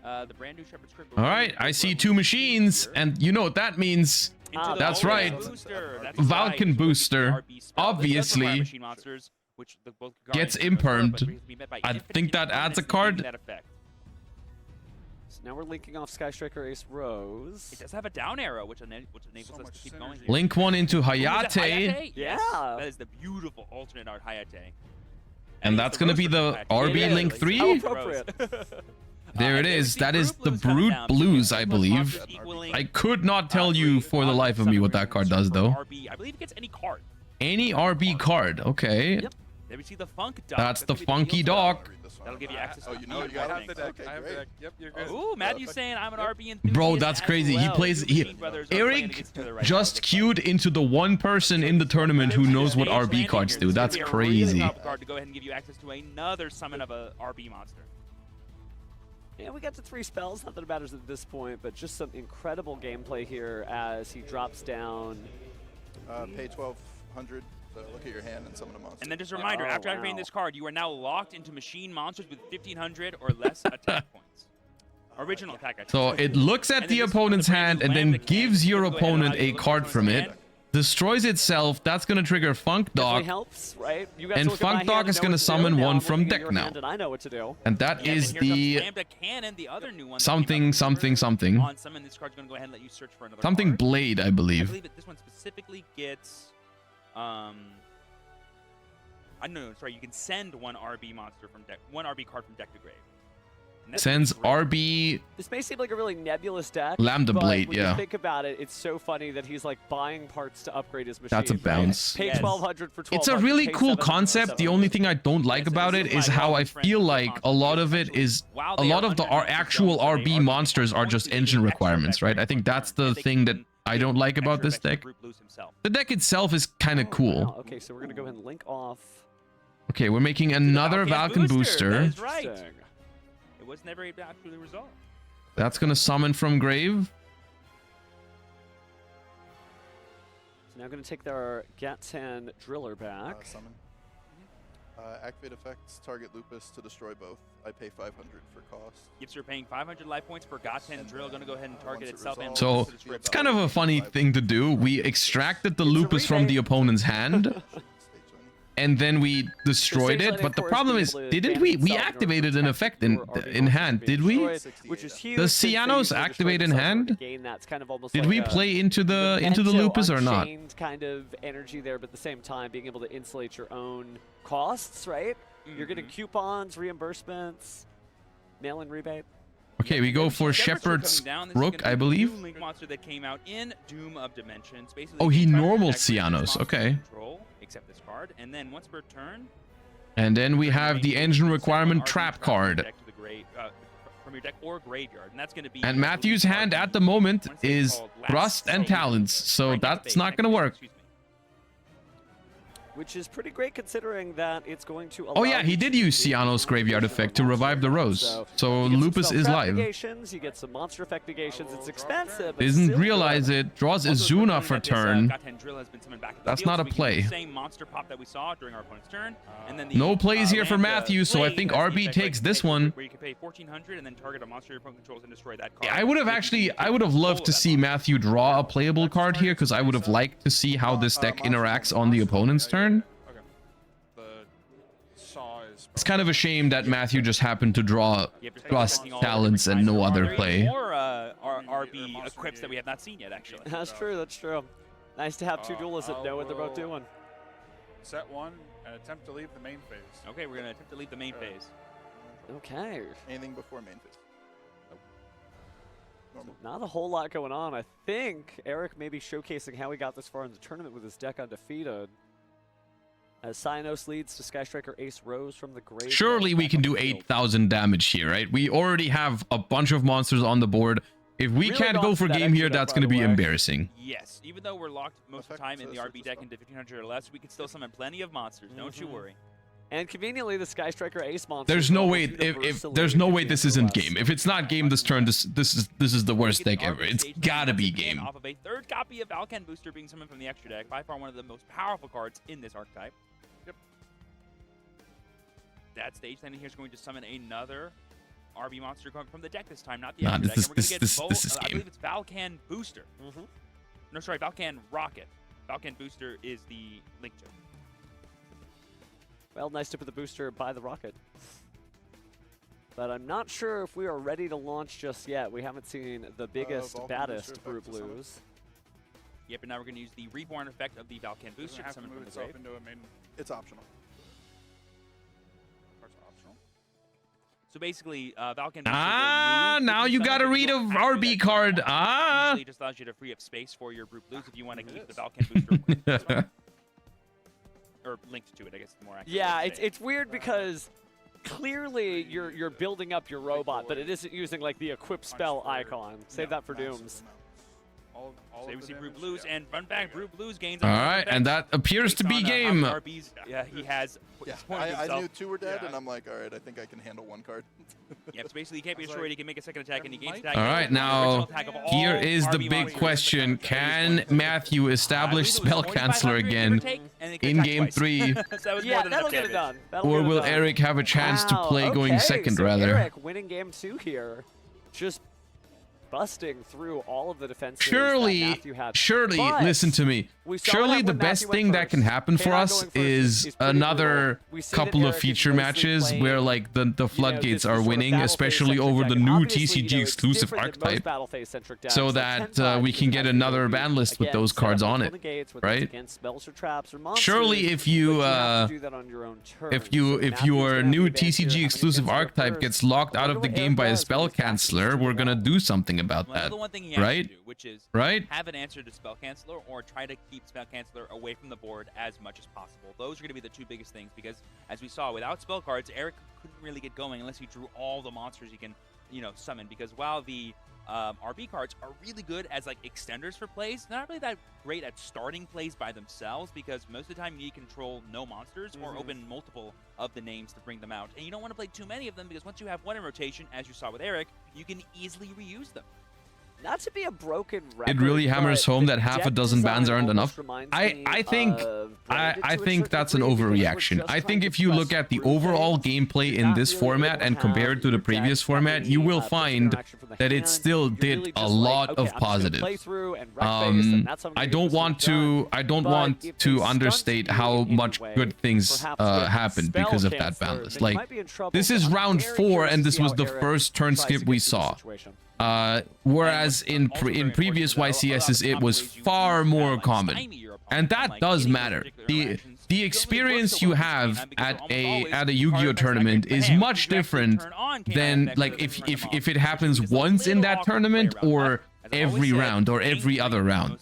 Speaker 4: the brand new Shepherd's Crook.
Speaker 2: All right, I see 2 machines, and you know what that means.
Speaker 3: Ah,
Speaker 4: Into the
Speaker 2: that's
Speaker 4: Vulcan
Speaker 2: right.
Speaker 4: Booster. That's
Speaker 2: Vulcan
Speaker 4: right.
Speaker 2: Booster,
Speaker 4: RB spell. This does require
Speaker 2: obviously,
Speaker 4: machine monsters, which the both Kagari
Speaker 2: gets
Speaker 4: and Shepherd's Crook,
Speaker 2: impermed.
Speaker 4: but needs to be met by
Speaker 2: I
Speaker 4: infinite
Speaker 2: think that adds a
Speaker 4: impermanence
Speaker 2: card.
Speaker 4: negating that effect.
Speaker 3: So now we're linking off Sky Striker Ace Rose.
Speaker 4: It does have a down arrow, which enables
Speaker 5: So
Speaker 4: us to
Speaker 5: much
Speaker 4: keep
Speaker 5: synergy.
Speaker 4: going. here.
Speaker 2: Link 1 into
Speaker 4: Ooh, is that
Speaker 2: Hayate,
Speaker 3: Yeah.
Speaker 4: Yes, that is the beautiful alternate art Hayate.
Speaker 2: and that's going to be the RB
Speaker 3: It
Speaker 2: Link
Speaker 3: is.
Speaker 2: 3.
Speaker 3: How appropriate.
Speaker 2: There it
Speaker 4: and
Speaker 2: is.
Speaker 4: we
Speaker 2: That
Speaker 4: see
Speaker 2: is the
Speaker 4: Brute Blues coming
Speaker 2: Brute
Speaker 4: down.
Speaker 2: Blues, I
Speaker 4: Plus
Speaker 2: believe.
Speaker 4: monsters equaling,
Speaker 2: I could not tell you for the life of me what that card does, though.
Speaker 4: RB. I believe it gets any card.
Speaker 2: Any RB card, okay.
Speaker 3: Yep.
Speaker 4: Then we see the Funk Duck.
Speaker 2: That's the
Speaker 4: gonna be
Speaker 2: funky
Speaker 4: deal
Speaker 6: I'll
Speaker 2: dog.
Speaker 6: read this one.
Speaker 4: That'll give you access
Speaker 6: Oh,
Speaker 4: to
Speaker 6: you know, you
Speaker 4: the
Speaker 6: got
Speaker 5: I
Speaker 6: it.
Speaker 5: have the deck.
Speaker 6: Okay,
Speaker 5: I have the
Speaker 6: great.
Speaker 5: deck. Yep, you're good.
Speaker 4: Ooh, Matthew's
Speaker 6: Perfect.
Speaker 4: saying I'm an RB enthusiast.
Speaker 2: Bro, that's
Speaker 4: as
Speaker 2: crazy. He
Speaker 4: well.
Speaker 2: plays-
Speaker 4: You
Speaker 2: he-
Speaker 4: Machine Brothers are playing
Speaker 2: Eric
Speaker 4: against each other right
Speaker 2: just
Speaker 4: now.
Speaker 2: queued into the one person in the tournament who knows what RB cards do. That's crazy.
Speaker 4: Card to go ahead and give you access to another summon of a RB monster.
Speaker 3: Yeah, we got to 3 spells. Not that it matters at this point, but just some incredible gameplay here as he drops down.
Speaker 6: Pay 1,200 to look at your hand and summon a monster.
Speaker 4: And then just a reminder,
Speaker 3: Oh,
Speaker 4: after activating
Speaker 3: wow.
Speaker 4: this card, you are now locked into machine monsters with 1,500 or less attack points. Original attack. I should
Speaker 2: So
Speaker 4: say.
Speaker 2: it looks at
Speaker 4: And
Speaker 2: the
Speaker 4: then this is
Speaker 2: opponent's
Speaker 4: one of the
Speaker 2: hand
Speaker 4: brand
Speaker 2: and
Speaker 4: new
Speaker 2: then
Speaker 4: land
Speaker 2: gives your
Speaker 4: mechanics. Go ahead and
Speaker 2: opponent
Speaker 4: allow you
Speaker 2: a
Speaker 4: to look
Speaker 2: card
Speaker 4: at
Speaker 2: from
Speaker 4: his
Speaker 2: it,
Speaker 4: hand.
Speaker 2: destroys itself. That's going to trigger Funk
Speaker 3: Definitely
Speaker 2: Dog,
Speaker 3: helps, right? You guys
Speaker 2: And
Speaker 3: look at my
Speaker 2: Funk
Speaker 3: hand
Speaker 2: Dog
Speaker 3: and
Speaker 2: is
Speaker 3: know
Speaker 2: gonna
Speaker 3: what to do.
Speaker 2: summon
Speaker 3: Now
Speaker 2: one
Speaker 3: I'm
Speaker 2: from
Speaker 3: looking at
Speaker 2: deck
Speaker 3: your
Speaker 2: now.
Speaker 3: hand and I know what to do.
Speaker 2: and that
Speaker 4: Yeah,
Speaker 2: is
Speaker 4: and here
Speaker 2: the
Speaker 4: comes Lambda Cannon, the other new one. that
Speaker 2: something,
Speaker 4: came out.
Speaker 2: something, something.
Speaker 4: On summon, this card's going to go ahead and let you search for another
Speaker 2: Something
Speaker 4: card.
Speaker 2: Blade, I
Speaker 4: I
Speaker 2: believe.
Speaker 4: believe that this one specifically gets, I don't know, sorry, you can send one RB monster from deck, one RB card from deck to grave. And that's
Speaker 2: Sends
Speaker 4: great.
Speaker 2: RB
Speaker 3: This may seem like a really nebulous deck.
Speaker 2: Lambda
Speaker 3: but
Speaker 2: Blade,
Speaker 3: when
Speaker 2: yeah.
Speaker 3: you think about it, it's so funny that he's like buying parts to upgrade his machine.
Speaker 2: That's a
Speaker 3: right?
Speaker 2: bounce.
Speaker 3: Pay
Speaker 4: Yes.
Speaker 3: 1,200 for 1,200.
Speaker 2: It's a really
Speaker 3: pay
Speaker 2: cool
Speaker 3: 700 for
Speaker 2: concept. The
Speaker 3: 700.
Speaker 2: only thing I don't like
Speaker 4: Yes,
Speaker 2: about
Speaker 4: this
Speaker 2: it
Speaker 4: is
Speaker 2: is
Speaker 4: my
Speaker 2: how I
Speaker 4: golden friend
Speaker 2: feel
Speaker 4: with
Speaker 2: like a
Speaker 4: monsters.
Speaker 2: lot of it is
Speaker 4: While
Speaker 2: a
Speaker 4: they
Speaker 2: lot
Speaker 4: are
Speaker 2: of the
Speaker 4: under
Speaker 2: actual
Speaker 4: zones, they
Speaker 2: RB
Speaker 4: are
Speaker 2: monsters are
Speaker 4: going
Speaker 2: just
Speaker 4: to
Speaker 2: engine
Speaker 4: do
Speaker 2: requirements,
Speaker 4: extra
Speaker 2: right?
Speaker 4: effect
Speaker 2: I think
Speaker 4: every
Speaker 2: that's
Speaker 4: turn.
Speaker 2: the
Speaker 4: They
Speaker 2: thing that
Speaker 4: can
Speaker 2: I
Speaker 4: do
Speaker 2: don't like
Speaker 4: extra
Speaker 2: about this
Speaker 4: effects to
Speaker 2: deck.
Speaker 4: Brute Blues himself.
Speaker 2: The deck itself is kind of
Speaker 3: Oh,
Speaker 2: cool.
Speaker 3: wow. Okay, so we're gonna go ahead and link off.
Speaker 2: Okay, we're making another Valken
Speaker 4: That
Speaker 2: booster.
Speaker 4: is right.
Speaker 3: Interesting.
Speaker 4: It was never actually resolved.
Speaker 2: That's gonna summon from grave.
Speaker 3: So now gonna take their Gatsan driller back.
Speaker 6: Summon. Activate effects, target Lupus to destroy both. I pay 500 for cost.
Speaker 4: If you're paying 500 life points per Goten drill, going to go ahead and target
Speaker 6: once it
Speaker 4: itself. And
Speaker 6: resolves,
Speaker 2: So
Speaker 4: to destroy
Speaker 2: it's
Speaker 4: both.
Speaker 2: kind of a funny thing to do. We extracted the lupus from the opponent's hand,
Speaker 6: Stage one.
Speaker 2: and then we destroyed it. But the problem is, didn't we activated an effect in hand? Did we?
Speaker 3: Which is huge.
Speaker 2: Does
Speaker 3: since they
Speaker 2: Cianos
Speaker 3: usually
Speaker 2: activate
Speaker 3: destroy
Speaker 2: in hand?
Speaker 3: themselves in a game that's kind of almost
Speaker 2: Did
Speaker 3: like
Speaker 2: we
Speaker 3: a
Speaker 2: play into the
Speaker 3: memento
Speaker 2: lupus or not?
Speaker 3: unchained kind of energy there, but at the same time being able to insulate your own costs, right? You're getting coupons, reimbursements, mail-in rebate.
Speaker 2: Okay, we go for Shepherd's Rook, I believe.
Speaker 4: Link monster that came out in Doom of Dimensions. Basically,
Speaker 2: Oh, he
Speaker 4: you try to
Speaker 2: normal
Speaker 4: protect your
Speaker 2: Cianos,
Speaker 4: monster
Speaker 2: okay.
Speaker 4: Control, except this card, and then once per turn,
Speaker 2: And then we have the engine requirement
Speaker 4: RB
Speaker 2: trap
Speaker 4: from
Speaker 2: card.
Speaker 4: your deck to the from your deck or graveyard, and that's going to be.
Speaker 2: And Matthew's hand at the moment is Thrust and Talons, so that's not going to work.
Speaker 3: Which is pretty great considering that it's going to allow
Speaker 2: Oh yeah, he
Speaker 3: you
Speaker 2: did
Speaker 3: to
Speaker 2: use
Speaker 3: do
Speaker 2: Cianos Graveyard
Speaker 3: monster
Speaker 2: effect to revive the Rose. So
Speaker 3: you get some
Speaker 2: Lupus
Speaker 3: spell
Speaker 2: is
Speaker 3: trap
Speaker 2: live.
Speaker 3: negations, you get some monster effect negations. It's expensive. but
Speaker 2: Didn't
Speaker 3: still
Speaker 2: realize
Speaker 3: good.
Speaker 2: it. Draws Izuna for turn. That's not a
Speaker 4: the
Speaker 2: play.
Speaker 4: Same monster pop that we saw during our opponent's turn, and then the,
Speaker 2: No plays here for
Speaker 4: Lambda
Speaker 2: Matthew, so I
Speaker 4: play
Speaker 2: think
Speaker 4: has the
Speaker 2: RB
Speaker 4: effect
Speaker 2: takes
Speaker 4: where
Speaker 2: this
Speaker 4: you can
Speaker 2: one.
Speaker 4: where you can pay 1,400 and then target a monster your opponent controls and destroy that card.
Speaker 2: I would have actually, I would have loved to see Matthew draw a playable card here, because I would have liked to see how this deck interacts on the opponent's turn.
Speaker 5: Okay. The saw is.
Speaker 2: It's kind of a shame that Matthew just happened to draw Thrust, Talons, and no other play.
Speaker 4: More RB equips that we have not seen yet, actually.
Speaker 3: That's true. That's true. Nice to have two duelists that know what they're both doing.
Speaker 5: Set one and attempt to leave the main phase.
Speaker 4: Okay, we're going to attempt to leave the main phase.
Speaker 3: Okay.
Speaker 6: Anything before main phase. Normal.
Speaker 3: Not a whole lot going on. I think Eric may be showcasing how he got this far in the tournament with his deck undefeated. As Cianos leads to Sky Striker Ace Rose from the grave.
Speaker 2: Surely we can do 8,000 damage here, right? We already have a bunch of monsters on the board. If we
Speaker 3: Really
Speaker 2: can't go
Speaker 3: lost
Speaker 2: for
Speaker 3: that
Speaker 2: game here,
Speaker 3: extra deck,
Speaker 2: that's
Speaker 3: by
Speaker 2: going to
Speaker 3: the
Speaker 2: be
Speaker 3: way.
Speaker 2: embarrassing.
Speaker 4: Yes, even though we're locked most of the time in the RB deck into 1,500 or less, we can still summon plenty of monsters. Don't you worry.
Speaker 3: And conveniently, the Sky Striker Ace monster.
Speaker 2: There's
Speaker 3: is
Speaker 2: no
Speaker 3: almost
Speaker 2: way if
Speaker 3: universally
Speaker 2: there's no way this
Speaker 3: 1,500 or
Speaker 2: isn't
Speaker 3: less.
Speaker 2: game. If it's not game this turn, this is the worst deck ever. It's gotta be game.
Speaker 4: Off of a third copy of Valken Booster being summoned from the extra deck, by far one of the most powerful cards in this archetype.
Speaker 5: Yep.
Speaker 4: That stage then here is going to summon another RB monster coming from the deck this time, not the
Speaker 2: Nah,
Speaker 4: extra deck.
Speaker 2: this
Speaker 4: And we're gonna
Speaker 2: is-
Speaker 4: get
Speaker 2: this-
Speaker 4: both,
Speaker 2: this is
Speaker 4: I
Speaker 2: game.
Speaker 4: believe it's Valken Booster. No, sorry, Valken Rocket. Valken Booster is the link to.
Speaker 3: Well, nice to put the booster by the rocket. But I'm not sure if we are ready to launch just yet. We haven't seen the biggest,
Speaker 6: Vulcan
Speaker 3: baddest
Speaker 6: booster
Speaker 3: Brew
Speaker 6: effect to summon.
Speaker 3: Blues.
Speaker 4: Yep, and now we're going to use the Reborn effect of the Valken Booster
Speaker 5: Doesn't
Speaker 4: to
Speaker 5: have to
Speaker 4: summon
Speaker 5: move
Speaker 4: from the
Speaker 5: itself
Speaker 4: grave.
Speaker 5: into a main.
Speaker 6: It's optional.
Speaker 5: Part's optional.
Speaker 4: So basically, Valken Booster
Speaker 2: Ah,
Speaker 4: will move
Speaker 2: now
Speaker 4: if
Speaker 2: you
Speaker 4: summon
Speaker 2: gotta
Speaker 4: it,
Speaker 2: read a
Speaker 4: you don't have to do
Speaker 2: RB
Speaker 4: that.
Speaker 2: card. Ah.
Speaker 4: Usually it just allows you to free up space for your Brew Blues if you want to keep the Valken Booster or linked to it, I guess is more accurate.
Speaker 3: Yeah,
Speaker 4: way to
Speaker 3: it's
Speaker 4: say it.
Speaker 3: it's weird because clearly you're building up your robot, but it isn't using like the equip spell icon. Save that for
Speaker 6: Massive
Speaker 3: Dooms.
Speaker 6: amounts.
Speaker 5: All
Speaker 4: Say
Speaker 5: of
Speaker 4: we
Speaker 5: the
Speaker 4: see Brew
Speaker 5: damage,
Speaker 4: Blues
Speaker 5: yeah.
Speaker 4: and run back Brew Blues gains.
Speaker 2: All right, and that appears to be game.
Speaker 4: RB's, yeah, he has.
Speaker 6: Yeah,
Speaker 4: disappointed
Speaker 6: I
Speaker 4: himself.
Speaker 6: knew two were dead,
Speaker 5: Yeah.
Speaker 6: and I'm like, all right, I think I can handle one card.
Speaker 4: Yeah, so basically he can't be
Speaker 5: I was
Speaker 4: destroyed.
Speaker 5: like,
Speaker 4: He can make a second attack, and he gains
Speaker 5: there
Speaker 4: attack.
Speaker 2: All
Speaker 5: might
Speaker 2: right,
Speaker 4: and the
Speaker 2: now
Speaker 4: original attack of all
Speaker 2: here is the
Speaker 4: RB
Speaker 2: big
Speaker 4: monsters.
Speaker 2: question: Can Matthew establish
Speaker 4: I
Speaker 2: Spell
Speaker 4: believe it was
Speaker 2: Canceller
Speaker 4: 2,500, give or
Speaker 2: again
Speaker 4: take, and he could
Speaker 2: in
Speaker 4: attack
Speaker 2: game
Speaker 4: twice.
Speaker 2: 3,
Speaker 4: So that was more
Speaker 3: Yeah,
Speaker 4: than
Speaker 3: that'll
Speaker 4: enough
Speaker 3: get it
Speaker 4: damage.
Speaker 3: done. That'll
Speaker 2: or
Speaker 3: get it
Speaker 2: will
Speaker 3: done.
Speaker 2: Eric have a chance to
Speaker 3: Wow,
Speaker 2: play going
Speaker 3: okay,
Speaker 2: second
Speaker 3: so
Speaker 2: rather?
Speaker 3: Eric winning game 2 here, just busting through all of the defenses that
Speaker 2: Surely,
Speaker 3: Matthew had.
Speaker 2: surely,
Speaker 3: But
Speaker 2: listen to me.
Speaker 3: we saw
Speaker 2: Surely
Speaker 3: that
Speaker 2: the
Speaker 3: when
Speaker 2: best
Speaker 3: Matthew went
Speaker 2: thing that can
Speaker 3: first.
Speaker 2: happen for
Speaker 3: K9
Speaker 2: us
Speaker 3: going first
Speaker 2: is
Speaker 3: pretty
Speaker 2: another
Speaker 3: brutal. We see that
Speaker 2: couple of
Speaker 3: Eric is
Speaker 2: feature
Speaker 3: mostly
Speaker 2: matches
Speaker 3: playing,
Speaker 2: where like the floodgates
Speaker 3: this
Speaker 2: are
Speaker 3: sort of
Speaker 2: winning,
Speaker 3: battle phase
Speaker 2: especially
Speaker 3: centric
Speaker 2: over the
Speaker 3: deck.
Speaker 2: new
Speaker 3: Obviously,
Speaker 2: TCG
Speaker 3: it's
Speaker 2: exclusive
Speaker 3: different than most
Speaker 2: archetype,
Speaker 3: battle phase centric decks.
Speaker 2: so
Speaker 3: Like
Speaker 2: that
Speaker 3: 10
Speaker 2: we
Speaker 3: times
Speaker 2: can
Speaker 3: you
Speaker 2: get
Speaker 3: have to
Speaker 2: another
Speaker 3: go
Speaker 2: ban list with
Speaker 3: again,
Speaker 2: those
Speaker 3: set
Speaker 2: cards
Speaker 3: up
Speaker 2: on
Speaker 3: multiple
Speaker 2: it,
Speaker 3: negates, whether it's
Speaker 2: right?
Speaker 3: against spells or traps or monsters,
Speaker 2: Surely if you
Speaker 3: but you have to do that on your own terms.
Speaker 2: if
Speaker 3: So
Speaker 2: if
Speaker 3: Matthew's
Speaker 2: your
Speaker 3: gonna
Speaker 2: new
Speaker 3: have to advance here,
Speaker 2: TCG
Speaker 3: having
Speaker 2: exclusive
Speaker 3: against Eric
Speaker 2: archetype
Speaker 3: first.
Speaker 2: gets locked out
Speaker 3: Wonder
Speaker 2: of the
Speaker 3: what
Speaker 2: game
Speaker 3: Eric
Speaker 2: by a
Speaker 3: does
Speaker 2: spell
Speaker 3: with his tactics
Speaker 2: canceller,
Speaker 3: to
Speaker 2: we're
Speaker 3: do
Speaker 2: gonna
Speaker 3: that.
Speaker 2: do something about
Speaker 4: Well, that's
Speaker 2: that,
Speaker 4: the one thing he has
Speaker 2: right?
Speaker 4: to do, which is
Speaker 2: Right?
Speaker 4: have an answer to Spell Canceller or try to keep Spell Canceller away from the board as much as possible. Those are going to be the two biggest things because, as we saw, without spell cards, Eric couldn't really get going unless he drew all the monsters he can, summon. Because while the RB cards are really good as like extenders for plays, they're not really that great at starting plays by themselves because most of the time you need to control no monsters or open multiple of the names to bring them out. And you don't want to play too many of them because once you have one in rotation, as you saw with Eric, you can easily reuse them.
Speaker 3: Not to be a broken record,
Speaker 2: It really hammers
Speaker 3: but
Speaker 2: home
Speaker 3: the
Speaker 2: that half a
Speaker 3: deck
Speaker 2: dozen bans
Speaker 3: design
Speaker 2: aren't
Speaker 3: almost
Speaker 2: enough.
Speaker 3: reminds
Speaker 2: I
Speaker 3: me
Speaker 2: think
Speaker 3: of
Speaker 2: I think that's an overreaction. I think if you look at the overall gameplay in this format and compare it to the previous format, you will find that it still did a lot of positive. I don't want to understate how much good things happened because of that balance. Like, this is round 4 and this was the first turn skip we saw. Whereas in previous YCSs it was far more common, and that does matter. The experience you have at a Yu-Gi-Oh tournament is much different than like if it happens once in that tournament or every round or every other round.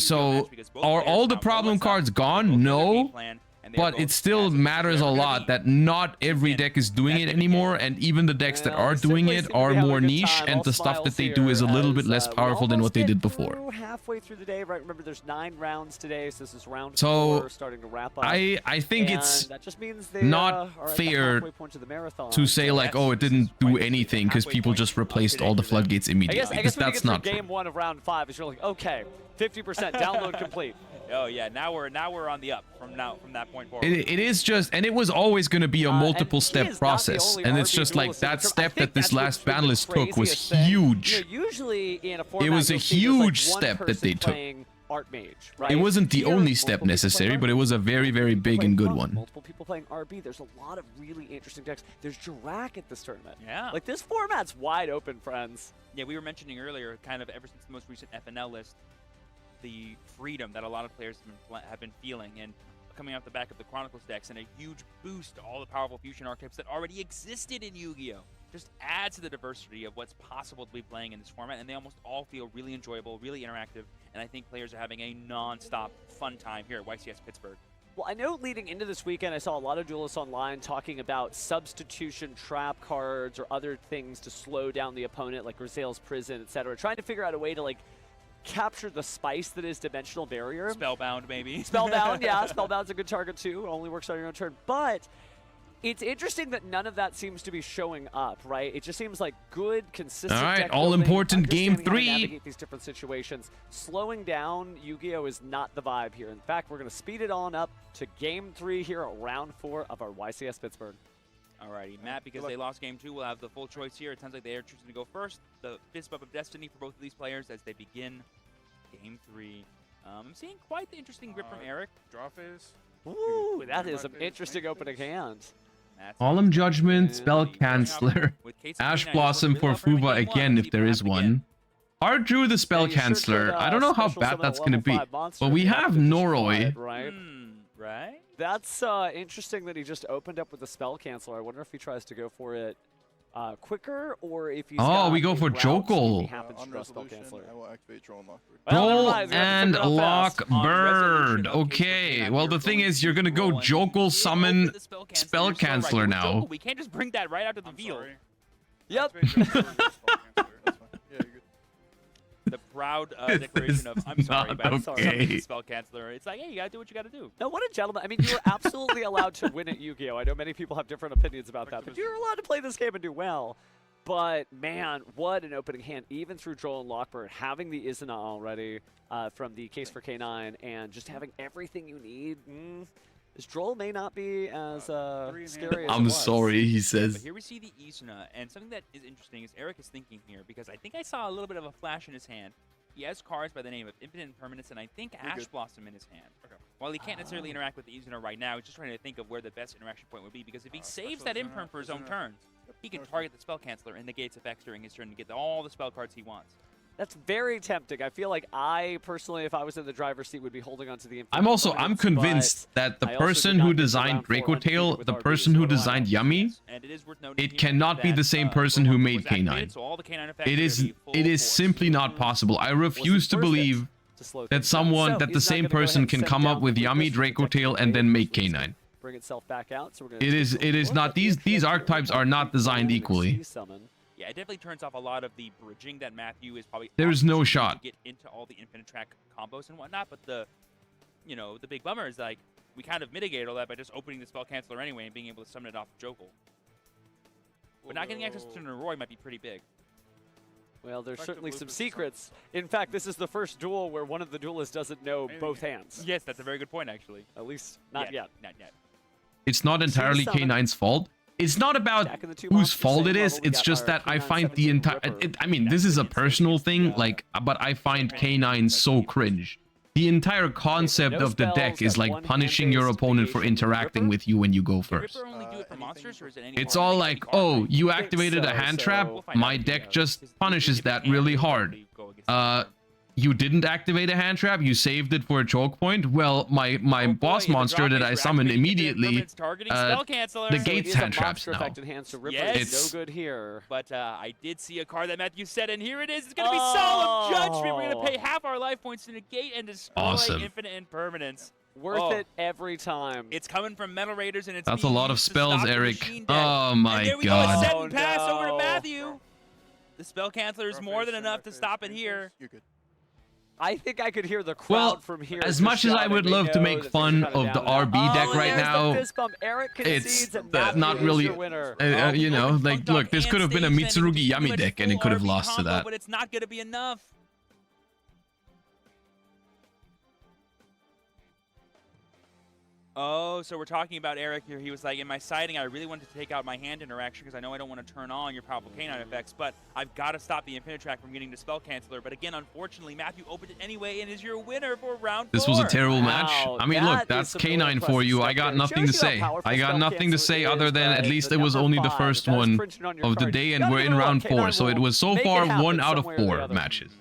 Speaker 2: So are all the problem cards gone? No. But it still matters a lot that not every deck is doing it anymore, and even the decks that are doing it are more niche, and the stuff that they do is a little bit less powerful than what they did before.
Speaker 3: Halfway through the day, right? Remember, there's 9 rounds today, so this is round 4, starting to wrap up.
Speaker 2: I think it's
Speaker 3: that just means they,
Speaker 2: not fair to say like, oh, it didn't do anything because people just replaced all the floodgates immediately, because that's not true.
Speaker 3: Game 1 of round 5 is you're like, okay, 50% download complete.
Speaker 4: Oh yeah, now we're on the up from that point forward.
Speaker 2: It is just, and it was always going to be a multiple step process, and it's just like that step that this last panelist took was huge.
Speaker 3: Usually in a format,
Speaker 2: it was a huge step that they took.
Speaker 3: Archmage, right?
Speaker 2: It wasn't the only step necessary, but it was a very, very big and good one.
Speaker 3: Multiple people playing RB. There's a lot of really interesting decks. There's Jirak at this tournament.
Speaker 4: Yeah.
Speaker 3: Like, this format's wide open, friends.
Speaker 4: Yeah, we were mentioning earlier, kind of ever since the most recent FNL list, the freedom that a lot of players have been feeling, and coming off the back of the Chronicles decks, and a huge boost to all the powerful fusion archetypes that already existed in Yu-Gi-Oh! Just adds to the diversity of what's possible to be playing in this format, and they almost all feel really enjoyable, really interactive, and I think players are having a non-stop fun time here at YCS Pittsburgh.
Speaker 3: Well, I know leading into this weekend, I saw a lot of duelists online talking about substitution trap cards or other things to slow down the opponent, like Grisel's Prison, etc., trying to figure out a way to, like, capture the spice that is Dimensional Barrier.
Speaker 4: Spellbound, maybe.
Speaker 3: Spellbound, yeah. Spellbound's a good target, too. Only works on your own turn. But it's interesting that none of that seems to be showing up, right? It just seems like good, consistent.
Speaker 2: All right, all-important game 3.
Speaker 3: Navigate these different situations. Slowing down Yu-Gi-Oh! Is not the vibe here. In fact, we're going to speed it on up to game 3 here at round 4 of our YCS Pittsburgh.
Speaker 4: Alrighty, Matt, because they lost game 2, will have the full choice here. It sounds like they are choosing to go first. The fist bump of destiny for both of these players as they begin game 3. I'm seeing quite the interesting grip from Eric.
Speaker 5: Draw phase.
Speaker 3: Ooh, that is some interesting opening hands.
Speaker 2: Solemn Judgment, Spell Canceller, Ash Blossom for Fuva again if there is one. Hard drew the Spell Canceller. I don't know how bad that's going to be, but we have Noroi.
Speaker 3: Right?
Speaker 4: Right?
Speaker 3: That's interesting that he just opened up with the Spell Canceller. I wonder if he tries to go for it quicker, or if he's
Speaker 2: we go for Jokul.
Speaker 6: On resolution, I will activate Draw and Lockbird.
Speaker 2: Joel and Lockbird. Okay, well the thing is, you're gonna go Jokul summon Spell Canceller now.
Speaker 4: We can't just bring that right out of the field.
Speaker 3: Yep.
Speaker 4: The proud declaration of, I'm sorry, but I'm sorry,
Speaker 2: okay.
Speaker 4: Spell Canceller. It's like, hey, you gotta do what you gotta do.
Speaker 3: No, what a gentleman. I mean, you were absolutely allowed to win at Yu-Gi-Oh! I know many people have different opinions about that, but you're allowed to play this game and do well. But, man, what an opening hand. Even through Joel and Lockbird, having the Izuna already from the Case for K9 and just having everything you need. This Droll may not be as scary as
Speaker 2: I'm sorry, he says.
Speaker 4: But here we see the Izuna, and something that is interesting is Eric is thinking here, because I think I saw a little bit of a flash in his hand. He has cards by the name of Infinite Impermanence, and I think Ash Blossom in his hand. Okay. While he can't necessarily interact with the Izuna right now, he's just trying to think of where the best interaction point would be, because if he saves that Imperm for his own turns, he can target the Spell Canceller and negates effects during his turn to get all the spell cards he wants.
Speaker 3: That's very tempting. I feel like I personally, if I was in the driver's seat, would be holding onto the.
Speaker 2: I'm convinced that the person who designed Draco Tail, the person who designed Yummy, it cannot be the same person who made K9. It is simply not possible. I refuse to believe that the same person can come up with Yummy, Draco Tail, and then make K9.
Speaker 3: Bring itself back out. So we're
Speaker 2: it is not. These archetypes are not designed equally.
Speaker 4: Yeah, it definitely turns off a lot of the bridging that Matthew is probably.
Speaker 2: There's no shot.
Speaker 4: To get into all the infinite track combos and whatnot, but the big bummer is like we kind of mitigate all that by just opening the Spell Canceller anyway and being able to summon it off of Jokul. But not getting access to Noroi might be pretty big.
Speaker 3: Well, there's
Speaker 5: Effective
Speaker 3: certainly some
Speaker 5: Lupus.
Speaker 3: secrets. In fact, this is the first duel where one of the duelists doesn't know
Speaker 5: Anything
Speaker 3: both
Speaker 5: can-
Speaker 3: hands.
Speaker 4: Yes, that's a very good point, actually.
Speaker 3: At least not yet.
Speaker 4: Not yet.
Speaker 2: It's not entirely
Speaker 3: summon.
Speaker 2: K9's fault. It's not about
Speaker 3: Jack and the two
Speaker 2: whose
Speaker 3: monsters,
Speaker 2: fault
Speaker 3: same
Speaker 2: it is.
Speaker 3: level. We
Speaker 2: It's
Speaker 3: got
Speaker 2: just
Speaker 3: our
Speaker 2: that I
Speaker 3: K9
Speaker 2: find the
Speaker 3: 17
Speaker 2: entire.
Speaker 3: Ripper.
Speaker 2: I mean, this is a personal thing, like, but I find K9 so cringe. The entire concept
Speaker 3: no
Speaker 2: of the
Speaker 3: spells,
Speaker 2: deck is
Speaker 3: that
Speaker 2: like
Speaker 3: one
Speaker 2: punishing your
Speaker 3: hand-based
Speaker 2: opponent for
Speaker 3: negation.
Speaker 2: interacting
Speaker 3: Ripper?
Speaker 2: with you when you go
Speaker 4: Does
Speaker 2: first.
Speaker 4: Ripper only do it for
Speaker 6: anything
Speaker 4: monsters, or is it any
Speaker 2: It's
Speaker 4: card?
Speaker 2: all
Speaker 4: Any
Speaker 2: like,
Speaker 4: card?
Speaker 2: oh, you
Speaker 3: think
Speaker 2: activated a
Speaker 3: so,
Speaker 2: hand
Speaker 3: so-
Speaker 2: trap,
Speaker 4: We'll find
Speaker 2: my
Speaker 4: out.
Speaker 2: deck just
Speaker 4: His-
Speaker 2: punishes
Speaker 4: his
Speaker 2: that
Speaker 4: hand
Speaker 2: really
Speaker 4: will
Speaker 2: hard.
Speaker 4: probably go against the
Speaker 2: You didn't activate a hand trap, you saved it for a choke point. Well, my
Speaker 4: Oh boy,
Speaker 2: boss
Speaker 4: the
Speaker 2: monster
Speaker 4: drop
Speaker 2: that
Speaker 4: is
Speaker 2: I
Speaker 4: for
Speaker 2: summoned
Speaker 4: activating infinite
Speaker 2: immediately,
Speaker 4: permanence targeting spell canceller.
Speaker 2: the
Speaker 3: So it
Speaker 2: gates
Speaker 3: is a
Speaker 2: hand traps
Speaker 3: monster
Speaker 2: now.
Speaker 3: affected hand, so Ripper
Speaker 4: Yes.
Speaker 3: is
Speaker 2: It's-
Speaker 3: no good here.
Speaker 4: But I did see a card that Matthew said, and here it is. It's going to be Solemn Judgment. We're going to pay half our life points to negate and destroy
Speaker 2: Awesome.
Speaker 4: infinite impermanence.
Speaker 3: Worth
Speaker 4: Oh.
Speaker 3: it every time.
Speaker 4: It's coming from Metal Raiders, and it's
Speaker 2: That's a
Speaker 4: being
Speaker 2: lot of
Speaker 4: used to
Speaker 2: spells,
Speaker 4: stop the
Speaker 2: Eric.
Speaker 4: machine deck.
Speaker 2: Oh my
Speaker 4: and there we go,
Speaker 2: god.
Speaker 4: a set
Speaker 3: Oh,
Speaker 4: and pass over to
Speaker 3: no.
Speaker 4: Matthew. The spell canceller is more than
Speaker 5: Rough
Speaker 4: enough to
Speaker 5: face,
Speaker 4: stop it
Speaker 5: face,
Speaker 4: here.
Speaker 6: You're good.
Speaker 3: I think I could hear the crowd
Speaker 2: Well,
Speaker 3: from here.
Speaker 2: as
Speaker 3: just
Speaker 2: much as I
Speaker 3: shouting.
Speaker 2: would
Speaker 3: They
Speaker 2: love to
Speaker 3: know
Speaker 2: make
Speaker 3: that
Speaker 2: fun
Speaker 3: things are kinda
Speaker 2: of the
Speaker 3: down
Speaker 2: RB
Speaker 3: now.
Speaker 2: deck
Speaker 3: Oh,
Speaker 2: right
Speaker 3: there's
Speaker 2: now,
Speaker 3: the fist bump. Eric
Speaker 2: it's
Speaker 3: concedes, and
Speaker 2: not
Speaker 3: Matthew is
Speaker 2: really-
Speaker 3: your winner.
Speaker 2: You know,
Speaker 4: Funk
Speaker 2: like,
Speaker 4: Dog
Speaker 2: look, this
Speaker 4: and
Speaker 2: could have been a
Speaker 4: Stage Sending, which
Speaker 2: Mitsurugi
Speaker 4: is pretty
Speaker 2: Yami
Speaker 4: much
Speaker 2: deck, and it
Speaker 4: full
Speaker 2: could have
Speaker 4: RB
Speaker 2: lost to
Speaker 4: combo,
Speaker 2: that.
Speaker 4: But it's not going to be enough. Oh, so we're talking about Eric here. He was like, in my siding, I really wanted to take out my hand interaction because I know I don't want to turn on your powerful canine effects, but I've got to stop the Infinite Track from getting to Spell Canceller. But again, unfortunately, Matthew opened it anyway and is your winner for round 4.
Speaker 2: This was a terrible match.
Speaker 3: Wow,
Speaker 2: I mean, look,
Speaker 3: that
Speaker 2: that's
Speaker 3: is some
Speaker 2: K9
Speaker 3: really
Speaker 2: for you.
Speaker 3: impressive
Speaker 2: I got
Speaker 3: stuff there.
Speaker 2: nothing to
Speaker 3: Shows you how
Speaker 2: say.
Speaker 3: powerful
Speaker 2: I got
Speaker 3: Spell
Speaker 2: nothing to
Speaker 3: Canceller
Speaker 2: say
Speaker 3: is,
Speaker 2: other than
Speaker 3: but
Speaker 2: at least
Speaker 3: the
Speaker 2: it was
Speaker 3: number
Speaker 2: only the
Speaker 3: 5,
Speaker 2: first
Speaker 3: that is
Speaker 2: one
Speaker 3: printed on your
Speaker 2: of the
Speaker 3: card.
Speaker 2: day,
Speaker 3: You
Speaker 2: and
Speaker 3: gotta
Speaker 2: we're
Speaker 3: give
Speaker 2: in
Speaker 3: it a
Speaker 2: round
Speaker 3: K9
Speaker 2: 4, so it
Speaker 3: will
Speaker 2: was so
Speaker 3: make it
Speaker 2: far
Speaker 3: happen
Speaker 2: 1 out of
Speaker 3: some way or the
Speaker 2: 4
Speaker 3: other.
Speaker 2: matches.